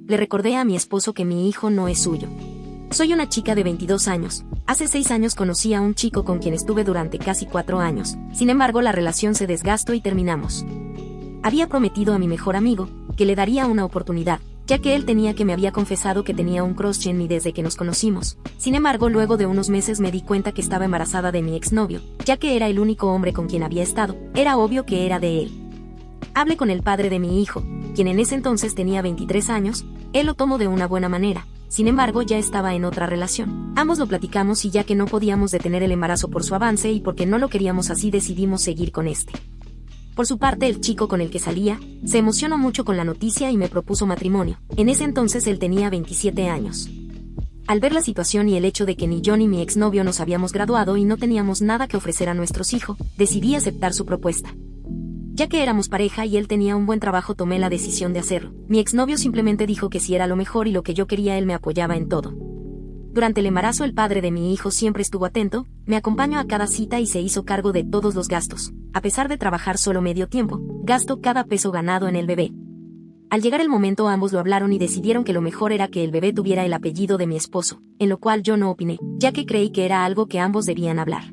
le recordé a mi esposo que mi hijo no es suyo. Soy una chica de 22 años. Hace 6 años conocí a un chico con quien estuve durante casi 4 años. Sin embargo, la relación se desgastó y terminamos. Había prometido a mi mejor amigo que le daría una oportunidad, ya que él que me había confesado que tenía un crush en mí desde que nos conocimos. Sin embargo, luego de unos meses me di cuenta que estaba embarazada de mi exnovio, ya que era el único hombre con quien había estado. Era obvio que era de él. Hablé con el padre de mi hijo, quien en ese entonces tenía 23 años. Él lo tomó de una buena manera. Sin embargo, ya estaba en otra relación. Ambos lo platicamos y ya que no podíamos detener el embarazo por su avance y porque no lo queríamos así, decidimos seguir con este. Por su parte, el chico con el que salía se emocionó mucho con la noticia y me propuso matrimonio. En ese entonces él tenía 27 años. Al ver la situación y el hecho de que ni yo ni mi exnovio nos habíamos graduado y no teníamos nada que ofrecer a nuestros hijos, decidí aceptar su propuesta. Ya que éramos pareja y él tenía un buen trabajo, tomé la decisión de hacerlo. Mi exnovio simplemente dijo que si era lo mejor y lo que yo quería, él me apoyaba en todo. Durante el embarazo, el padre de mi hijo siempre estuvo atento, me acompañó a cada cita y se hizo cargo de todos los gastos. A pesar de trabajar solo medio tiempo, gastó cada peso ganado en el bebé. Al llegar el momento, ambos lo hablaron y decidieron que lo mejor era que el bebé tuviera el apellido de mi esposo, en lo cual yo no opiné, ya que creí que era algo que ambos debían hablar.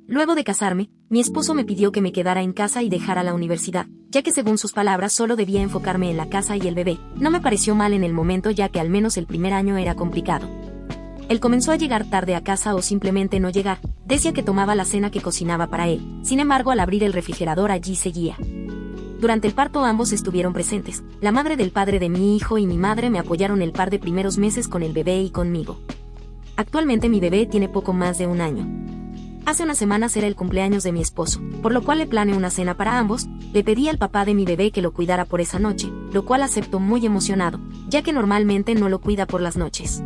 Luego de casarme, mi esposo me pidió que me quedara en casa y dejara la universidad, ya que según sus palabras solo debía enfocarme en la casa y el bebé. No me pareció mal en el momento, ya que al menos el primer año era complicado. Él comenzó a llegar tarde a casa o simplemente no llegar. Decía que tomaba la cena que cocinaba para él. Sin embargo, al abrir el refrigerador, allí seguía. Durante el parto ambos estuvieron presentes. La madre del padre de mi hijo y mi madre me apoyaron el par de primeros meses con el bebé y conmigo. Actualmente mi bebé tiene poco más de 1 año. Hace unas semanas era el cumpleaños de mi esposo, por lo cual le planeé una cena para ambos. Le pedí al papá de mi bebé que lo cuidara por esa noche, lo cual aceptó muy emocionado, ya que normalmente no lo cuida por las noches.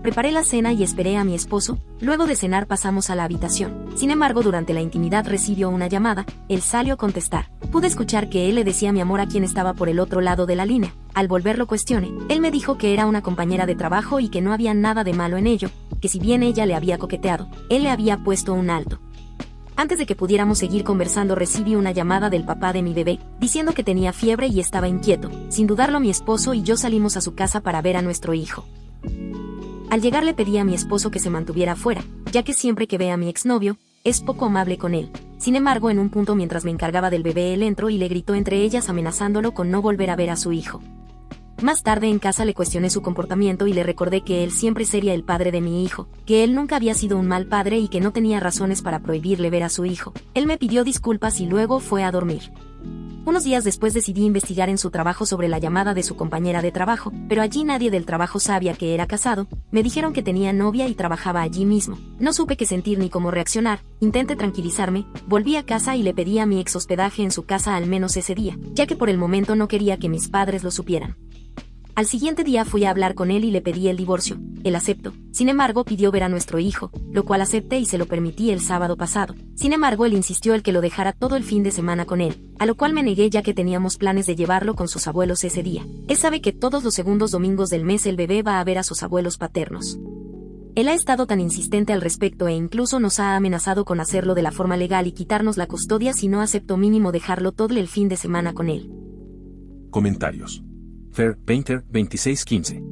Preparé la cena y esperé a mi esposo. Luego de cenar pasamos a la habitación. Sin embargo, durante la intimidad recibió una llamada. Él salió a contestar. Pude escuchar que él le decía mi amor a quien estaba por el otro lado de la línea. Al volverlo cuestioné, él me dijo que era una compañera de trabajo y que no había nada de malo en ello, que si bien ella le había coqueteado, él le había puesto un alto. Antes de que pudiéramos seguir conversando, recibí una llamada del papá de mi bebé, diciendo que tenía fiebre y estaba inquieto. Sin dudarlo, mi esposo y yo salimos a su casa para ver a nuestro hijo. Al llegar le pedí a mi esposo que se mantuviera afuera, ya que siempre que ve a mi exnovio, es poco amable con él. Sin embargo, en un punto mientras me encargaba del bebé, él entró y le gritó entre ellas amenazándolo con no volver a ver a su hijo. Más tarde en casa le cuestioné su comportamiento y le recordé que él siempre sería el padre de mi hijo, que él nunca había sido un mal padre y que no tenía razones para prohibirle ver a su hijo. Él me pidió disculpas y luego fue a dormir. Unos días después decidí investigar en su trabajo sobre la llamada de su compañera de trabajo, pero allí nadie del trabajo sabía que era casado. Me dijeron que tenía novia y trabajaba allí mismo. No supe qué sentir ni cómo reaccionar. Intenté tranquilizarme, volví a casa y le pedí a mi ex hospedaje en su casa al menos ese día, ya que por el momento no quería que mis padres lo supieran. Al siguiente día fui a hablar con él y le pedí el divorcio. Él aceptó. Sin embargo, pidió ver a nuestro hijo, lo cual acepté y se lo permití el sábado pasado. Sin embargo, él insistió el que lo dejara todo el fin de semana con él, a lo cual me negué ya que teníamos planes de llevarlo con sus abuelos ese día. Él sabe que todos los segundos domingos del mes el bebé va a ver a sus abuelos paternos. Él ha estado tan insistente al respecto e incluso nos ha amenazado con hacerlo de la forma legal y quitarnos la custodia si no acepto mínimo dejarlo todo el fin de semana con él. Comentarios. Fair Painter 2615.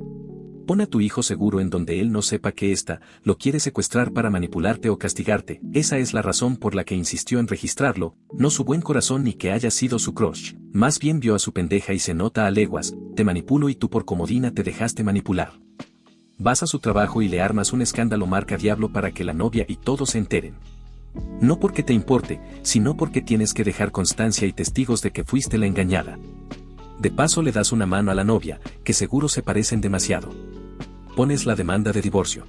Pon a tu hijo seguro en donde él no sepa que ésta lo quiere secuestrar para manipularte o castigarte. Esa es la razón por la que insistió en registrarlo, no su buen corazón ni que haya sido su crush. Más bien vio a su pendeja y se nota a leguas, te manipulo y tú por comodina te dejaste manipular. Vas a su trabajo y le armas un escándalo marca diablo para que la novia y todos se enteren. No porque te importe, sino porque tienes que dejar constancia y testigos de que fuiste la engañada. De paso le das una mano a la novia, que seguro se parecen demasiado. Pones la demanda de divorcio.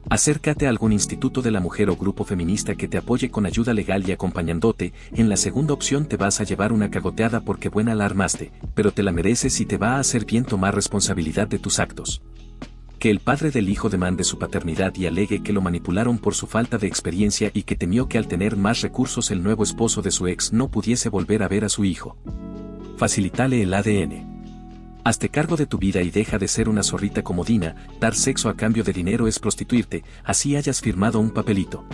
Acércate a algún instituto de la mujer o grupo feminista que te apoye con ayuda legal y acompañándote. En la segunda opción te vas a llevar una cagoteada porque buena la armaste, pero te la mereces y te va a hacer bien tomar responsabilidad de tus actos. Que el padre del hijo demande su paternidad y alegue que lo manipularon por su falta de experiencia y que temió que al tener más recursos el nuevo esposo de su ex no pudiese volver a ver a su hijo. Facilítale el ADN. Hazte cargo de tu vida y deja de ser una zorrita comodina. Dar sexo a cambio de dinero es prostituirte, así hayas firmado un papelito.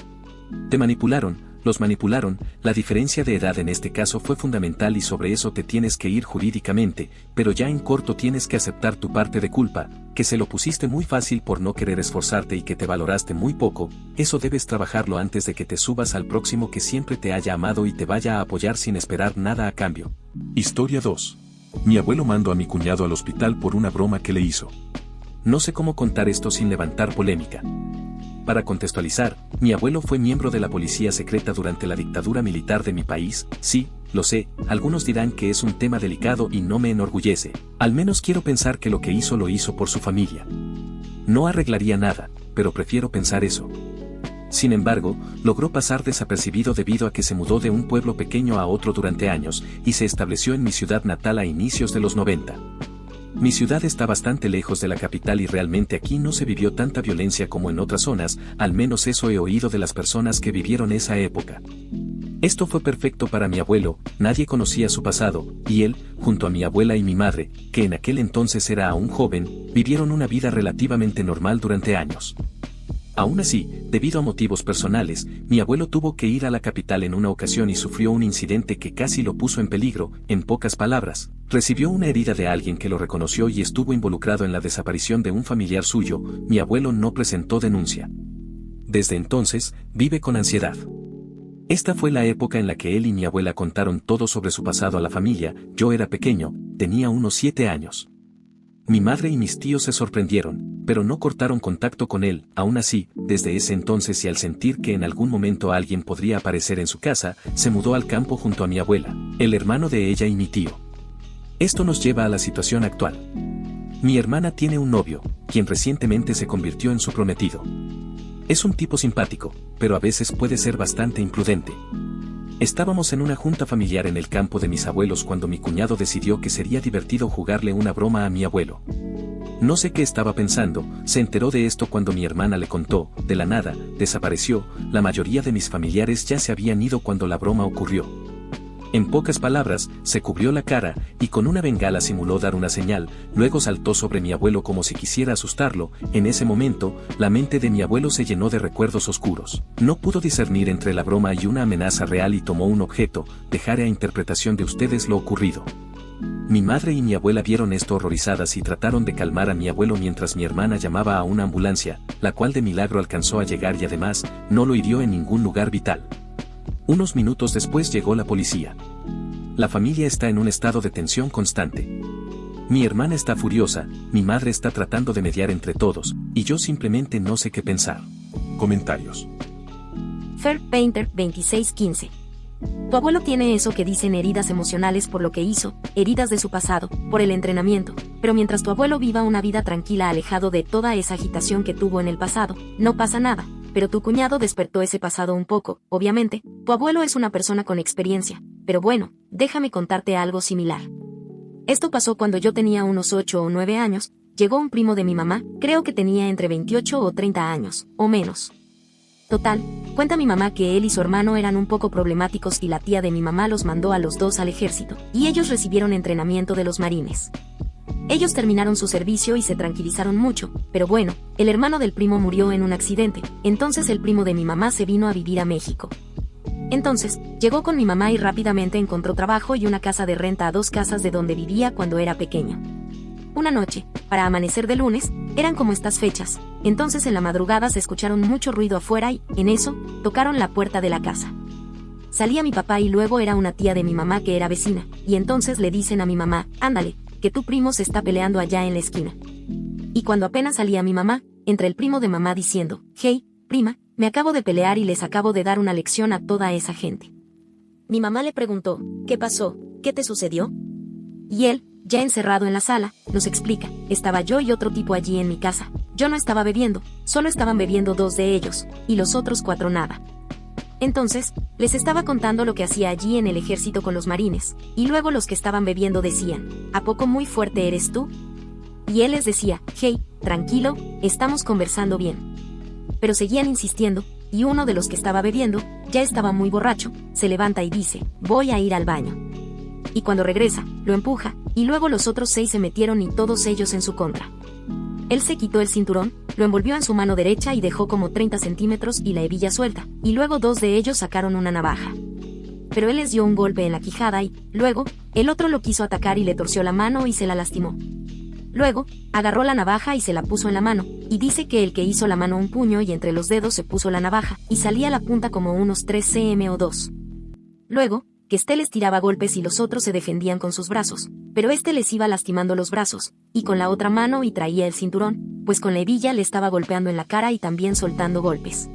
Te manipularon, los manipularon, la diferencia de edad en este caso fue fundamental y sobre eso te tienes que ir jurídicamente, pero ya en corto tienes que aceptar tu parte de culpa, que se lo pusiste muy fácil por no querer esforzarte y que te valoraste muy poco, eso debes trabajarlo antes de que te subas al próximo que siempre te haya amado y te vaya a apoyar sin esperar nada a cambio. Historia 2. Mi abuelo mandó a mi cuñado al hospital por una broma que le hizo. No sé cómo contar esto sin levantar polémica. Para contextualizar, mi abuelo fue miembro de la policía secreta durante la dictadura militar de mi país, sí, lo sé, algunos dirán que es un tema delicado y no me enorgullece, al menos quiero pensar que lo que hizo lo hizo por su familia. No arreglaría nada, pero prefiero pensar eso. Sin embargo, logró pasar desapercibido debido a que se mudó de un pueblo pequeño a otro durante años y se estableció en mi ciudad natal a inicios de los 90. Mi ciudad está bastante lejos de la capital y realmente aquí no se vivió tanta violencia como en otras zonas, al menos eso he oído de las personas que vivieron esa época. Esto fue perfecto para mi abuelo, nadie conocía su pasado, y él, junto a mi abuela y mi madre, que en aquel entonces era aún joven, vivieron una vida relativamente normal durante años. Aún así, debido a motivos personales, mi abuelo tuvo que ir a la capital en una ocasión y sufrió un incidente que casi lo puso en peligro, en pocas palabras. Recibió una herida de alguien que lo reconoció y estuvo involucrado en la desaparición de un familiar suyo, mi abuelo no presentó denuncia. Desde entonces, vive con ansiedad. Esta fue la época en la que él y mi abuela contaron todo sobre su pasado a la familia, yo era pequeño, tenía unos 7 años. Mi madre y mis tíos se sorprendieron, pero no cortaron contacto con él, aún así, desde ese entonces y al sentir que en algún momento alguien podría aparecer en su casa, se mudó al campo junto a mi abuela, el hermano de ella y mi tío. Esto nos lleva a la situación actual. Mi hermana tiene un novio, quien recientemente se convirtió en su prometido. Es un tipo simpático, pero a veces puede ser bastante imprudente. Estábamos en una junta familiar en el campo de mis abuelos cuando mi cuñado decidió que sería divertido jugarle una broma a mi abuelo. No sé qué estaba pensando, se enteró de esto cuando mi hermana le contó, de la nada, desapareció, la mayoría de mis familiares ya se habían ido cuando la broma ocurrió. En pocas palabras, se cubrió la cara, y con una bengala simuló dar una señal, luego saltó sobre mi abuelo como si quisiera asustarlo, en ese momento, la mente de mi abuelo se llenó de recuerdos oscuros. No pudo discernir entre la broma y una amenaza real y tomó un objeto, dejaré a interpretación de ustedes lo ocurrido. Mi madre y mi abuela vieron esto horrorizadas y trataron de calmar a mi abuelo mientras mi hermana llamaba a una ambulancia, la cual de milagro alcanzó a llegar y además, no lo hirió en ningún lugar vital. Unos minutos después llegó la policía. La familia está en un estado de tensión constante. Mi hermana está furiosa, mi madre está tratando de mediar entre todos, y yo simplemente no sé qué pensar. Comentarios. Fair Painter 2615. Tu abuelo tiene eso que dicen heridas emocionales por lo que hizo, heridas de su pasado, por el entrenamiento, pero mientras tu abuelo viva una vida tranquila alejado de toda esa agitación que tuvo en el pasado, no pasa nada. Pero tu cuñado despertó ese pasado un poco, obviamente, tu abuelo es una persona con experiencia, pero bueno, déjame contarte algo similar. Esto pasó cuando yo tenía unos 8 o 9 años, llegó un primo de mi mamá, creo que tenía entre 28 o 30 años, o menos. Total, cuenta mi mamá que él y su hermano eran un poco problemáticos y la tía de mi mamá los mandó a los dos al ejército, y ellos recibieron entrenamiento de los marines. Ellos terminaron su servicio y se tranquilizaron mucho, pero bueno, el hermano del primo murió en un accidente, entonces el primo de mi mamá se vino a vivir a México. Entonces, llegó con mi mamá y rápidamente encontró trabajo y una casa de renta a 2 casas de donde vivía cuando era pequeño. Una noche, para amanecer de lunes, eran como estas fechas, entonces en la madrugada se escucharon mucho ruido afuera y, en eso, tocaron la puerta de la casa. Salía mi papá y luego era una tía de mi mamá que era vecina, y entonces le dicen a mi mamá, ándale, que tu primo se está peleando allá en la esquina. Y cuando apenas salía mi mamá, entra el primo de mamá diciendo, hey, prima, me acabo de pelear y les acabo de dar una lección a toda esa gente. Mi mamá le preguntó, ¿qué pasó? ¿Qué te sucedió? Y él, ya encerrado en la sala, nos explica, estaba yo y otro tipo allí en mi casa. Yo no estaba bebiendo, solo estaban bebiendo 2 de ellos, y los otros 4 nada. Entonces, les estaba contando lo que hacía allí en el ejército con los marines, y luego los que estaban bebiendo decían, ¿a poco muy fuerte eres tú? Y él les decía, hey, tranquilo, estamos conversando bien. Pero seguían insistiendo, y uno de los que estaba bebiendo, ya estaba muy borracho, se levanta y dice, voy a ir al baño. Y cuando regresa, lo empuja, y luego los otros 6 se metieron y todos ellos en su contra. Él se quitó el cinturón, lo envolvió en su mano derecha y dejó como 30 centímetros y la hebilla suelta, y luego 2 de ellos sacaron una navaja. Pero él les dio un golpe en la quijada y, luego, el otro lo quiso atacar y le torció la mano y se la lastimó. Luego, agarró la navaja y se la puso en la mano, y dice que el que hizo la mano un puño y entre los dedos se puso la navaja, y salía la punta como unos 3 cm o 2. Luego, que este les tiraba golpes y los otros se defendían con sus brazos, pero este les iba lastimando los brazos, y con la otra mano y traía el cinturón, pues con la hebilla le estaba golpeando en la cara y también soltando golpes.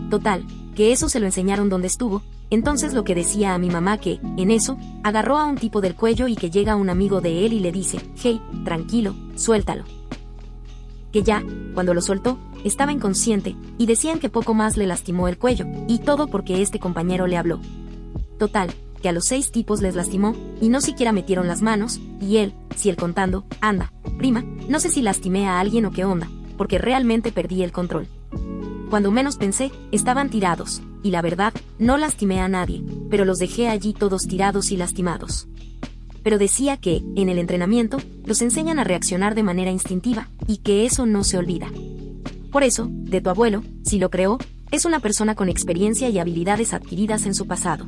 Total, que eso se lo enseñaron donde estuvo. Entonces lo que decía a mi mamá que, en eso, agarró a un tipo del cuello y que llega un amigo de él y le dice, hey, tranquilo, suéltalo. Que ya, cuando lo soltó, estaba inconsciente, y decían que poco más le lastimó el cuello, y todo porque este compañero le habló. Total, que a los 6 tipos les lastimó, y no siquiera metieron las manos, y él, si él contando, anda, prima, no sé si lastimé a alguien o qué onda, porque realmente perdí el control. Cuando menos pensé, estaban tirados, y la verdad, no lastimé a nadie, pero los dejé allí todos tirados y lastimados. Pero decía que, en el entrenamiento, los enseñan a reaccionar de manera instintiva, y que eso no se olvida. Por eso, de tu abuelo, si lo creó, es una persona con experiencia y habilidades adquiridas en su pasado.